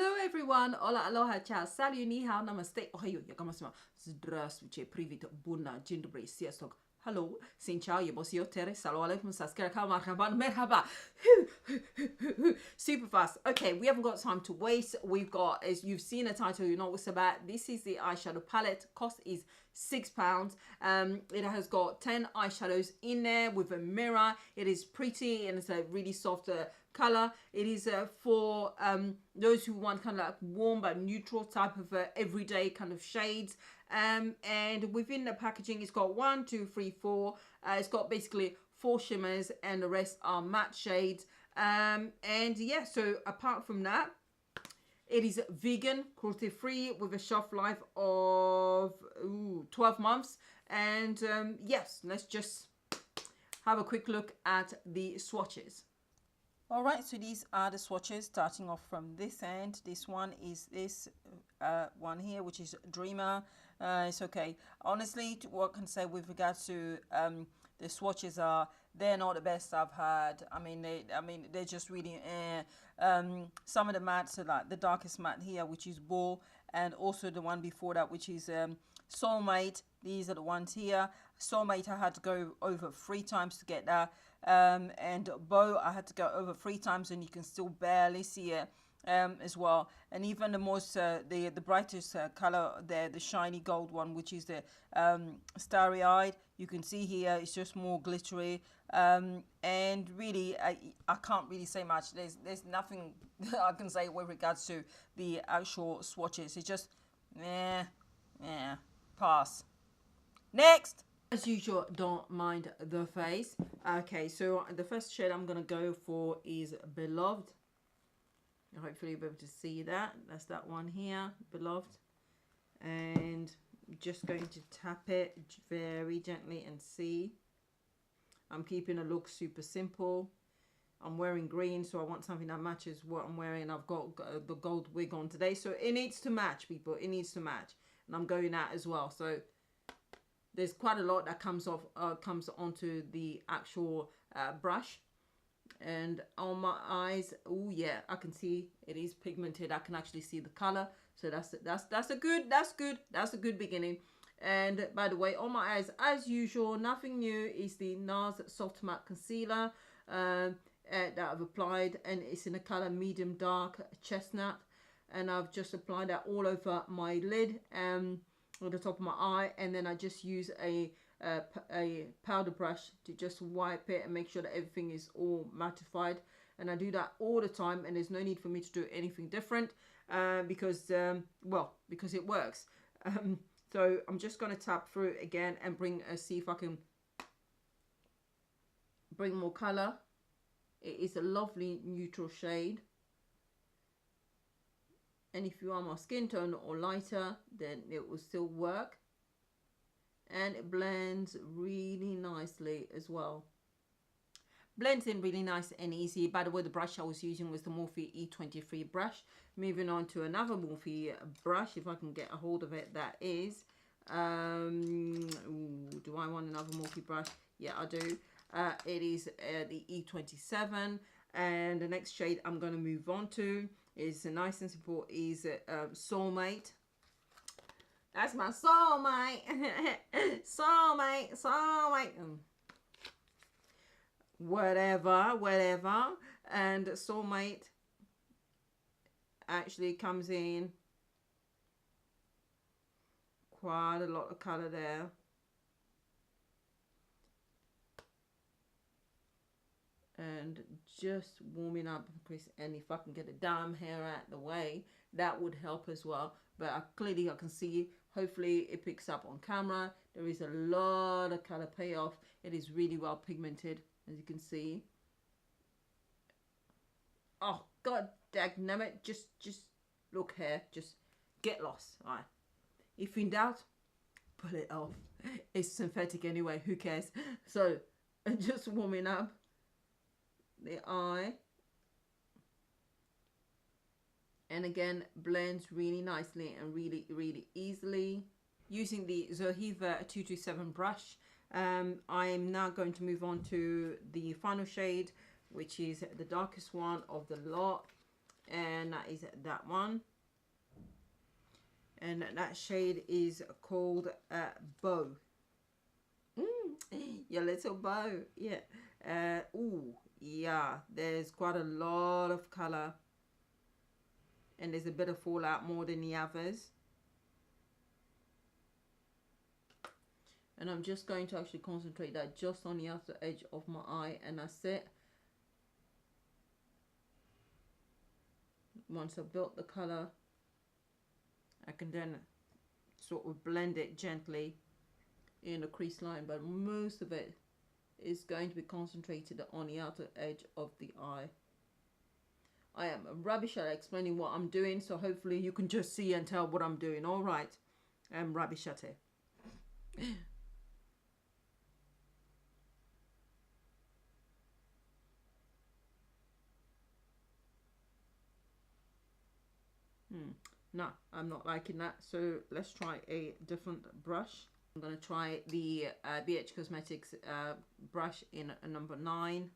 Hello everyone, hola, aloha, ciao, salut, ni hao, namaste, ohayo, yakamashima, здравствуйте, привет, bunna, jindabri, siyastok, hello, sin ciao, yabosio, tere, salam alaikum, saskara, kal, marhaban, merhaba, super fast. Okay, we haven't got time to waste. We've got, as you've seen the title, you know what it's about. This is the eyeshadow palette. Cost is £6. It has got 10 eyeshadows in there with a mirror. It is pretty and it's a really soft color. It is for those who want kind of like warm but neutral type of everyday kind of shades. And within the packaging, it's got 1, 2, 3, 4. It's got basically 4 shimmers and the rest are matte shades. And yeah, so apart from that, it is vegan, cruelty free, with a shelf life of 12 months. And yes, let's just have a quick look at the swatches. All right, so these are the swatches, starting off from this end. This one is this one here, which is Dreamer. It's okay. Honestly, what I can say with regards to the swatches are, they're not the best I've had. I mean, they're just really some of the mattes are like the darkest matte here, which is Bull, and also the one before that, which is Soulmate. These are the ones here. Soulmate, I had to go over 3 times to get that. And Bow, I had to go over 3 times, and you can still barely see it as well. And even the most the brightest color there, the shiny gold one, which is the Starry Eyed, you can see here it's just more glittery. And really I can't really say much. There's nothing that I can say with regards to the actual swatches. It's just pass. Next. As usual, don't mind the face. Okay, so the first shade I'm gonna go for is Beloved. Hopefully you'll be able to see that. That's that one here, Beloved. And I'm just going to tap it very gently and see. I'm keeping the look super simple. I'm wearing green, so I want something that matches what I'm wearing. I've got the gold wig on today, so it needs to match, people. It needs to match. And I'm going out as well, so there's quite a lot that comes onto the actual brush. And on my eyes, oh yeah, I can see it is pigmented. I can actually see the color, so that's a good beginning. And by the way, on my eyes, as usual, nothing new, is the NARS Soft Matte Concealer that I've applied, and it's in the color medium dark chestnut, and I've just applied that all over my lid on the top of my eye, and then I just use a powder brush to just wipe it and make sure that everything is all mattified. And I do that all the time, and there's no need for me to do anything different because it works. So I'm just going to tap through it again and see if I can bring more color. It is a lovely neutral shade, and if you are my skin tone or lighter, then it will still work. And it blends really nicely as well. Blends in really nice and easy. By the way, the brush I was using was the Morphe E23 brush. Moving on to another Morphe brush, if I can get a hold of it, that is do I want another Morphe brush? Yeah, I do. It is the E27, and the next shade I'm going to move on to is nice and simple, is Soulmate. That's my soulmate. soulmate. Whatever. And Soulmate actually comes in quite a lot of color there. And just warming up, and if I can get the damn hair out the way, that would help as well. But clearly I can see, hopefully it picks up on camera. There is a lot of color payoff. It is really well pigmented, as you can see. Oh god damn it, just look here, just get lost. All right, if in doubt, pull it off. It's synthetic anyway, who cares? So just warming up the eye, and again blends really nicely and really easily using the Zohiva 227 brush. I am now going to move on to the final shade, which is the darkest one of the lot, and that is that one. And that shade is called Bow. Your little bow. Yeah. Ooh, yeah, there's quite a lot of color, and there's a bit of fallout more than the others. And I'm just going to actually concentrate that just on the outer edge of my eye, and that's it. Once I've built the color, I can then sort of blend it gently in the crease line, but most of it is going to be concentrated on the outer edge of the eye. I am rubbish at explaining what I'm doing, so hopefully you can just see and tell what I'm doing. All right, I'm rubbish at it. No, I'm not liking that, so let's try a different brush. I'm going to try the BH Cosmetics brush in a number 9,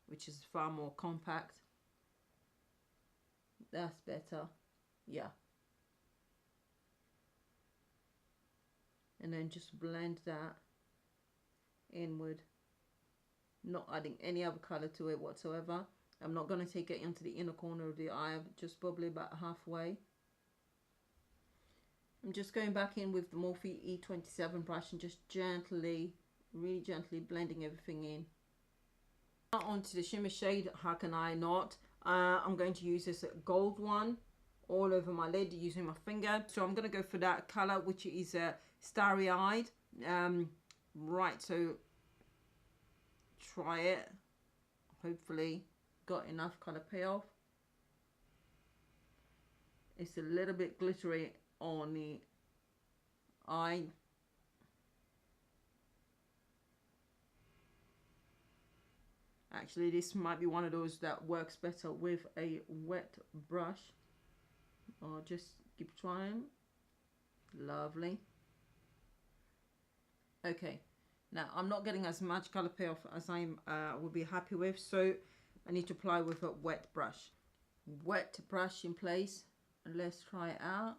which is far more compact. That's better, yeah. And then just blend that inward, not adding any other color to it whatsoever. I'm not going to take it into the inner corner of the eye, just probably about halfway. I'm just going back in with the Morphe E27 brush and just gently, really gently blending everything in. Now onto the shimmer shade. How can I not? I'm going to use this gold one all over my lid using my finger. So I'm going to go for that color, which is starry-eyed. Right, so try it. Hopefully got enough color payoff. It's a little bit glittery on the eye. Actually, this might be one of those that works better with a wet brush. Or just keep trying. Lovely. Okay, now I'm not getting as much color payoff as I will be happy with, so I need to apply with a wet brush. Wet brush in place, and let's try it out.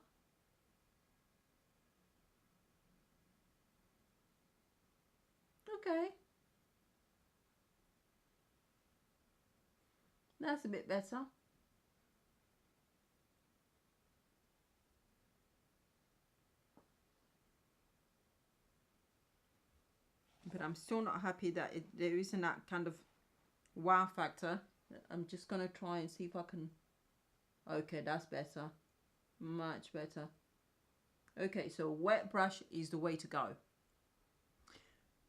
Okay, that's a bit better. But I'm still not happy that there isn't that kind of wow factor. I'm just gonna try and see if I can. Okay, that's better, much better. Okay, so wet brush is the way to go.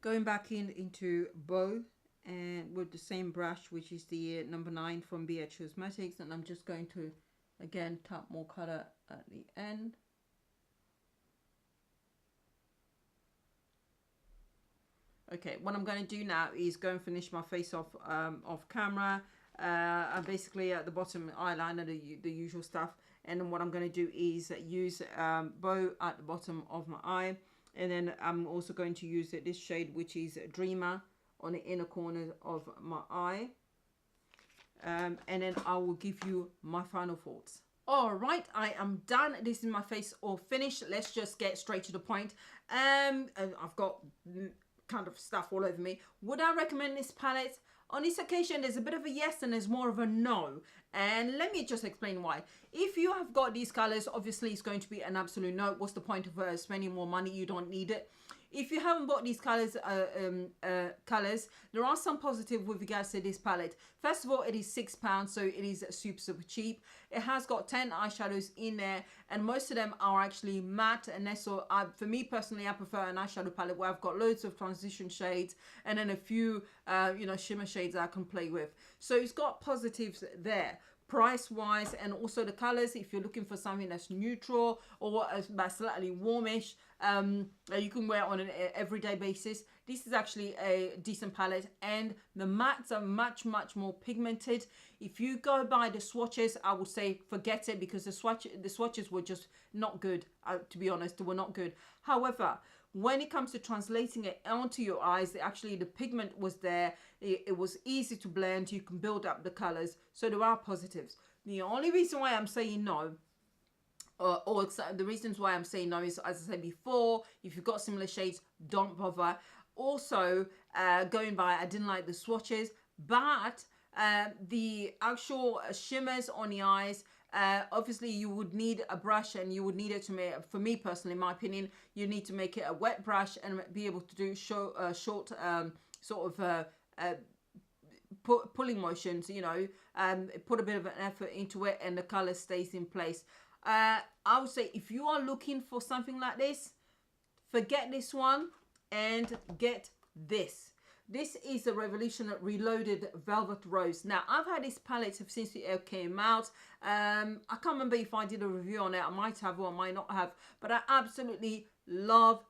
Going back into Bow, and with the same brush, which is the number 9 from BH Cosmetics, and I'm just going to again tap more color at the end. Okay, what I'm going to do now is go and finish my face off camera. And basically at the bottom eyeliner, the usual stuff. And then what I'm going to do is use Bow at the bottom of my eye. And then I'm also going to use this shade, which is Dreamer, on the inner corner of my eye. And then I will give you my final thoughts. All right, I am done. This is my face all finished. Let's just get straight to the point. And I've got kind of stuff all over me. Would I recommend this palette? On this occasion, there's a bit of a yes and there's more of a no. And let me just explain why. If you have got these colors, obviously it's going to be an absolute no. What's the point of spending more money? You don't need it. If you haven't bought these colors, there are some positive with regards to this palette. First of all, it is £6, so it is super cheap. It has got 10 eyeshadows in there, and most of them are actually matte. And so, for me personally, I prefer an eyeshadow palette where I've got loads of transition shades and then a few, shimmer shades that I can play with. So it's got positives there. Price wise, and also the colors, if you're looking for something that's neutral or slightly warmish, you can wear on an everyday basis, this is actually a decent palette. And the mattes are much more pigmented. If you go by the swatches, I would say forget it, because the swatches were just not good. To be honest, they were not good. However, when it comes to translating it onto your eyes, actually the pigment was there. It was easy to blend. You can build up the colors. So there are positives. The only reason why I'm saying no, or the reasons why I'm saying no is, as I said before, if you've got similar shades, don't bother. Also, going by, I didn't like the swatches, but the actual shimmers on the eyes, obviously you would need a brush, and you would need it to make, for me personally, in my opinion, you need to make it a wet brush and be able to do short sort of pulling motions, you know, put a bit of an effort into it, and the color stays in place. I would say if you are looking for something like this, forget this one and get this. This is the Revolution Reloaded Velvet Rose. Now, I've had this palette since it came out. I can't remember if I did a review on it. I might have or I might not have. But I absolutely love,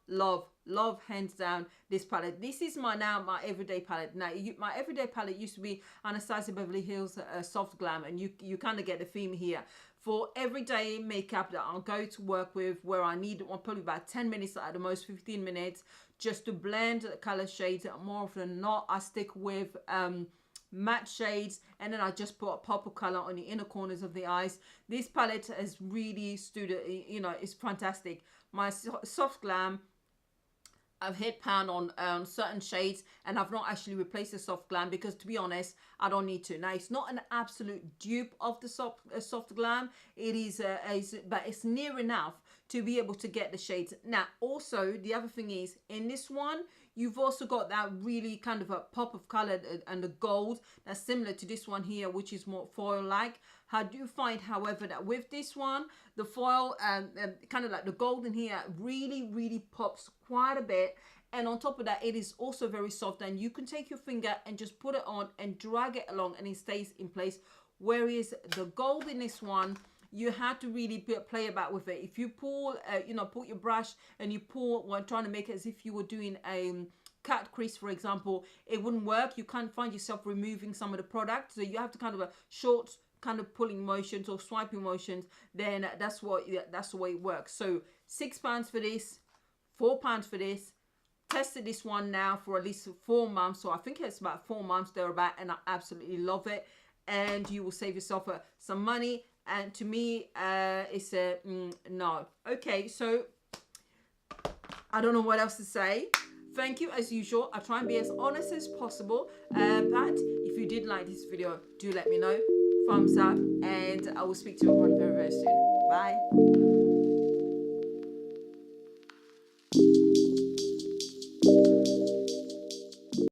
hands down, this palette. This is my everyday palette. Now, my everyday palette used to be Anastasia Beverly Hills Soft Glam. And you kind of get the theme here. For everyday makeup that I'll go to work with, where I need probably about 10 minutes at the most, 15 minutes, just to blend the color shades. More often than not, I stick with matte shades, and then I just put a pop of color on the inner corners of the eyes. This palette has really stood, you know, it's fantastic. My Soft Glam, I've hit pan on certain shades, and I've not actually replaced the Soft Glam because, to be honest, I don't need to. Now, it's not an absolute dupe of the Soft Glam. It is, but it's near enough to be able to get the shades. Now, also, the other thing is, in this one, you've also got that really kind of a pop of color and the gold that's similar to this one here, which is more foil-like. I do find, however, that with this one, the foil kind of like the gold in here really pops quite a bit. And on top of that, it is also very soft, and you can take your finger and just put it on and drag it along, and it stays in place. Whereas the gold in this one, you had to really play about with it. If you pull, you know, put your brush and you pull while trying to make it as if you were doing a cut crease, for example, it wouldn't work. You can't find yourself removing some of the product. So you have to kind of a short kind of pulling motions or swiping motions. Then that's the way it works. So £6 for this, £4 for this. Tested this one now for at least 4 months. So I think it's about 4 months thereabout, and I absolutely love it. And you will save yourself some money. And to me, it's a no. Okay, so I don't know what else to say. Thank you as usual. I try and be as honest as possible. But if you did like this video, do let me know. Thumbs up, and I will speak to everyone very soon. Bye.